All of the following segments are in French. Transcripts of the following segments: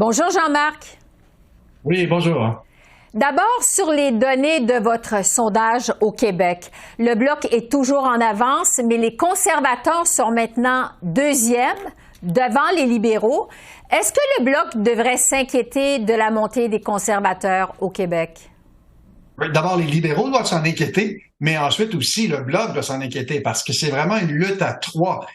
Bonjour Jean-Marc. Oui, bonjour. D'abord, sur les données de votre sondage au Québec, le Bloc est toujours en avance, mais les conservateurs sont maintenant deuxième devant les libéraux. Est-ce que le Bloc devrait s'inquiéter de la montée des conservateurs au Québec? Oui, d'abord, les libéraux doivent s'en inquiéter, mais ensuite aussi le Bloc doit s'en inquiéter parce que c'est vraiment une lutte à trois.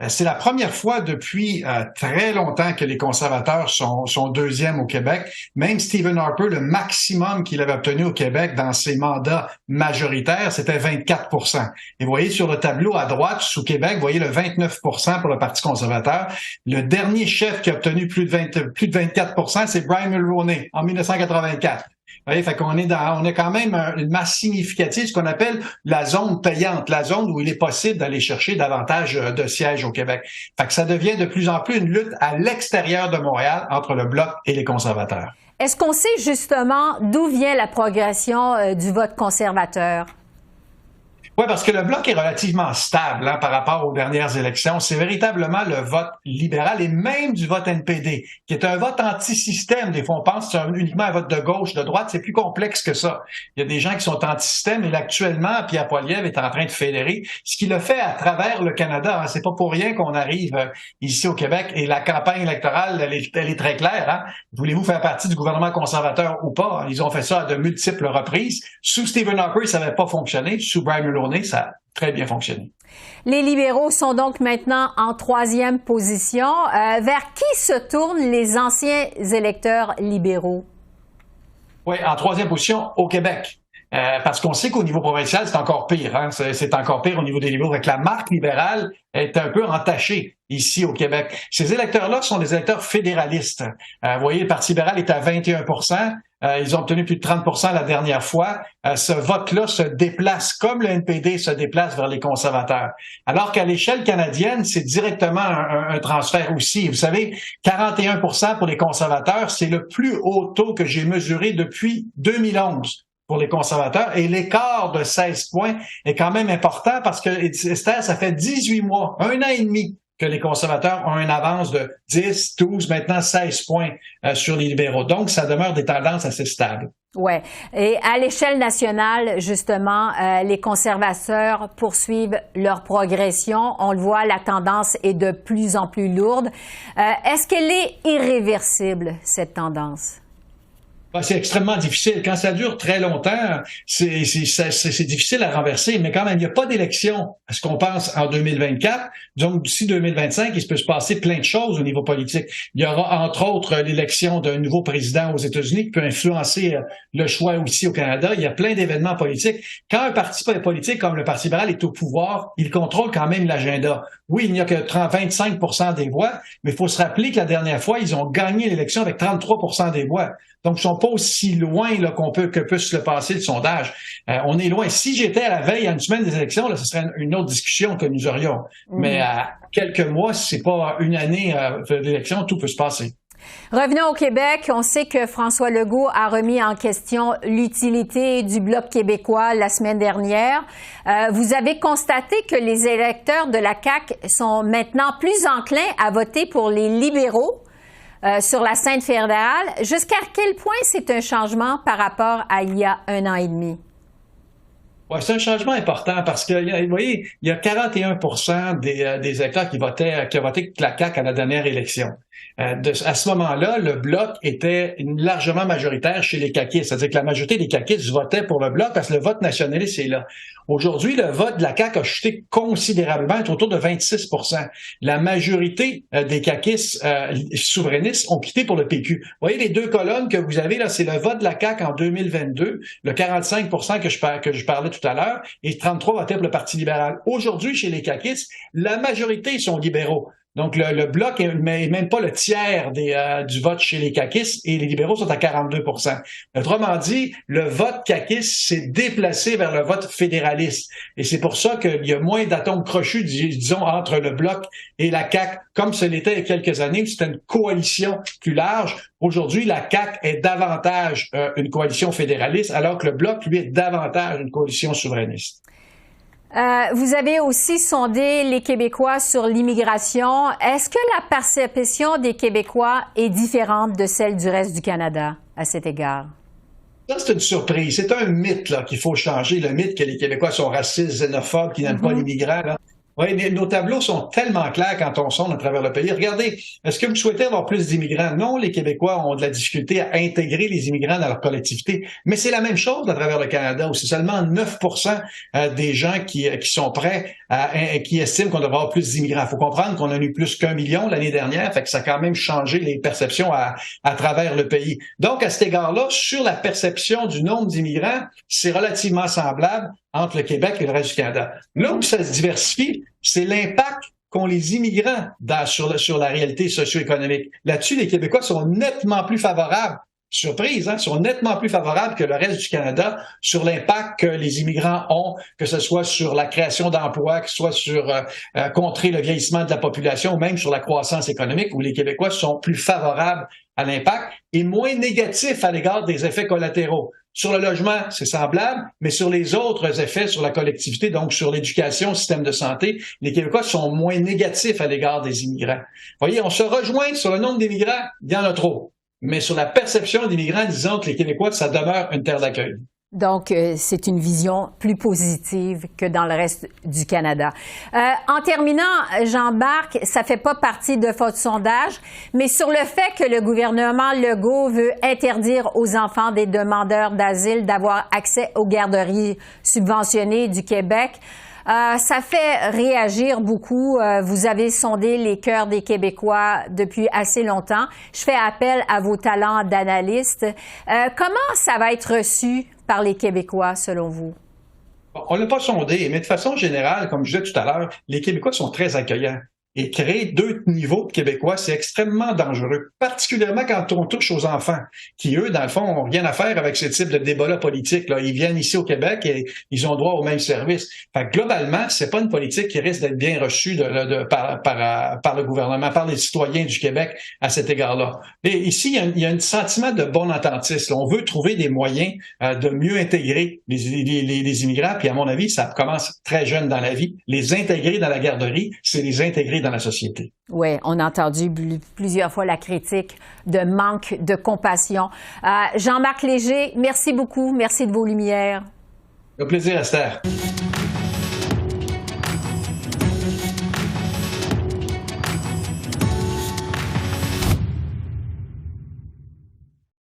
C'est la première fois depuis très longtemps que les conservateurs sont deuxièmes au Québec. Même Stephen Harper, le maximum qu'il avait obtenu au Québec dans ses mandats majoritaires, c'était 24 %. Et vous voyez sur le tableau à droite, sous Québec, vous voyez le 29 % pour le Parti conservateur. Le dernier chef qui a obtenu plus de 24 %, c'est Brian Mulroney en 1984. Vous voyez, fait qu'on est on a quand même une masse significative, ce qu'on appelle la zone payante, la zone où il est possible d'aller chercher davantage de sièges au Québec. Fait que ça devient de plus en plus une lutte à l'extérieur de Montréal entre le Bloc et les conservateurs. Est-ce qu'on sait justement d'où vient la progression du vote conservateur? Oui, parce que le Bloc est relativement stable par rapport aux dernières élections. C'est véritablement le vote libéral et même du vote NPD, qui est un vote anti-système. Des fois, on pense que c'est uniquement un vote de gauche, de droite. C'est plus complexe que ça. Il y a des gens qui sont anti-système et là, actuellement, Pierre Poilievre est en train de fédérer ce qu'il a fait à travers le Canada. C'est pas pour rien qu'on arrive ici au Québec et la campagne électorale, elle est très claire. Voulez-vous faire partie du gouvernement conservateur ou pas? Ils ont fait ça à de multiples reprises. Sous Stephen Harper, ça n'avait pas fonctionné. Sous Brian Mulroney, ça a très bien fonctionné. Les libéraux sont donc maintenant en troisième position. Vers qui se tournent les anciens électeurs libéraux? Oui, en troisième position au Québec. Parce qu'on sait qu'au niveau provincial, c'est encore pire. C'est encore pire au niveau des libéraux. Avec la marque libérale est un peu entachée ici au Québec. Ces électeurs-là sont des électeurs fédéralistes. Vous voyez, le Parti libéral est à 21 %. Ils ont obtenu plus de 30 % la dernière fois. Ce vote-là se déplace, comme le NPD se déplace vers les conservateurs. Alors qu'à l'échelle canadienne, c'est directement un transfert aussi. Vous savez, 41 % pour les conservateurs, c'est le plus haut taux que j'ai mesuré depuis 2011. Pour les conservateurs. Et l'écart de 16 points est quand même important parce que, Esther, ça fait 18 mois, un an et demi que les conservateurs ont une avance de 10, 12, maintenant 16 points sur les libéraux. Donc, ça demeure des tendances assez stables. Oui. Et à l'échelle nationale, justement, les conservateurs poursuivent leur progression. On le voit, la tendance est de plus en plus lourde. Est-ce qu'elle est irréversible, cette tendance? C'est extrêmement difficile. Quand ça dure très longtemps, c'est difficile à renverser, mais quand même, il n'y a pas d'élection à ce qu'on pense en 2024. Donc, d'ici 2025, il peut se passer plein de choses au niveau politique. Il y aura, entre autres, l'élection d'un nouveau président aux États-Unis qui peut influencer le choix aussi au Canada. Il y a plein d'événements politiques. Quand un parti politique comme le Parti libéral est au pouvoir, il contrôle quand même l'agenda. Oui, il n'y a que 25 % des voix, mais il faut se rappeler que la dernière fois, ils ont gagné l'élection avec 33 % des voix. Donc, ils sont pas aussi loin que puisse se passer le sondage. On est loin. Si j'étais à la veille, à une semaine des élections, là, ce serait une autre discussion que nous aurions. Mais à quelques mois, si c'est pas une année d'élection, tout peut se passer. Revenons au Québec. On sait que François Legault a remis en question l'utilité du Bloc québécois la semaine dernière. Vous avez constaté que les électeurs de la CAQ sont maintenant plus enclins à voter pour les libéraux sur la scène fédérale. Jusqu'à quel point c'est un changement par rapport à il y a un an et demi? Ouais, c'est un changement important parce que, vous voyez, il y a 41 % des électeurs qui ont voté la CAQ à la dernière élection. À ce moment-là, le Bloc était largement majoritaire chez les caquistes. C'est-à-dire que la majorité des caquistes votaient pour le Bloc parce que le vote nationaliste est là. Aujourd'hui, le vote de la CAQ a chuté considérablement, est autour de 26 % La majorité des caquistes souverainistes ont quitté pour le PQ. Vous voyez, les deux colonnes que vous avez là, c'est le vote de la CAQ en 2022, le 45 % que je parlais tout à l'heure, et 33 votaient pour le Parti libéral. Aujourd'hui, chez les caquistes, la majorité sont libéraux. Donc, le Bloc n'est même pas le tiers du vote chez les caquistes et les libéraux sont à 42 %. Autrement dit, le vote caquiste s'est déplacé vers le vote fédéraliste. Et c'est pour ça qu'il y a moins d'atomes crochus, disons, entre le Bloc et la CAQ, comme ce l'était il y a quelques années, où c'était une coalition plus large. Aujourd'hui, la CAQ est davantage une coalition fédéraliste, alors que le Bloc, lui, est davantage une coalition souverainiste. Vous avez aussi sondé les Québécois sur l'immigration. Est-ce que la perception des Québécois est différente de celle du reste du Canada à cet égard? Ça, c'est une surprise. C'est un mythe là, qu'il faut changer, le mythe que les Québécois sont racistes, xénophobes, qui n'aiment pas l'immigrant. Oui, nos tableaux sont tellement clairs quand on sonde à travers le pays. Regardez, est-ce que vous souhaitez avoir plus d'immigrants? Non, les Québécois ont de la difficulté à intégrer les immigrants dans leur collectivité. Mais c'est la même chose à travers le Canada, où c'est seulement 9 des gens qui sont prêts, qui estiment qu'on devrait avoir plus d'immigrants. Il faut comprendre qu'on a eu plus qu'1 million l'année dernière, fait que ça a quand même changé les perceptions à travers le pays. Donc, à cet égard-là, sur la perception du nombre d'immigrants, c'est relativement semblable entre le Québec et le reste du Canada. Là où ça se diversifie, c'est l'impact qu'ont les immigrants sur la réalité socio-économique. Là-dessus, les Québécois sont nettement plus favorables, surprise, sont nettement plus favorables que le reste du Canada sur l'impact que les immigrants ont, que ce soit sur la création d'emplois, que ce soit sur contrer le vieillissement de la population, ou même sur la croissance économique, où les Québécois sont plus favorables à l'impact et moins négatifs à l'égard des effets collatéraux. Sur le logement, c'est semblable, mais sur les autres effets sur la collectivité, donc sur l'éducation, le système de santé, les Québécois sont moins négatifs à l'égard des immigrants. Vous voyez, on se rejoint sur le nombre d'immigrants, il y en a trop. Mais sur la perception d'immigrants, disons que les Québécois, ça demeure une terre d'accueil. Donc, c'est une vision plus positive que dans le reste du Canada. En terminant, Jean-Marc, ça fait pas partie de votre sondage, mais sur le fait que le gouvernement Legault veut interdire aux enfants des demandeurs d'asile d'avoir accès aux garderies subventionnées du Québec, ça fait réagir beaucoup. Vous avez sondé les cœurs des Québécois depuis assez longtemps. Je fais appel à vos talents d'analyste. Comment ça va être reçu par les Québécois, selon vous? On ne l'a pas sondé, mais de façon générale, comme je disais tout à l'heure, les Québécois sont très accueillants. Et créer deux niveaux de Québécois, c'est extrêmement dangereux, particulièrement quand on touche aux enfants, qui, eux, dans le fond, n'ont rien à faire avec ce type de débat-là politique. Là. Ils viennent ici au Québec et ils ont droit aux mêmes services. Fait que, globalement, c'est pas une politique qui risque d'être bien reçue par le gouvernement, par les citoyens du Québec à cet égard-là. Et ici, il y a un sentiment de bon ententisme. On veut trouver des moyens de mieux intégrer les immigrants, puis à mon avis, ça commence très jeune dans la vie. Les intégrer dans la garderie, c'est les intégrer dans la société. Oui, on a entendu plusieurs fois la critique de manque de compassion. Jean-Marc Léger, merci beaucoup. Merci de vos lumières. Au plaisir, Esther.